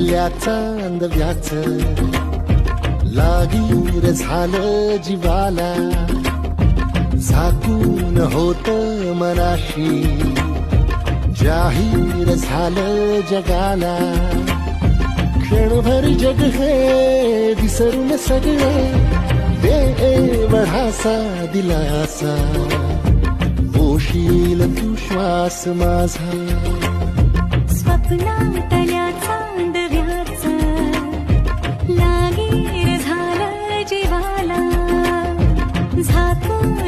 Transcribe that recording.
भरल्या चांदव्याच लागीर झालं जीवाला, झाकून होत मनाशी जाहीर झालं जगाला. क्षणभर जग हे विसरून सगळे देवढासा दिलासा, पोशील तू श्वास माझा. स्वप्नातल्या चांदव्याच लागीर झालं जीवाला, झाकून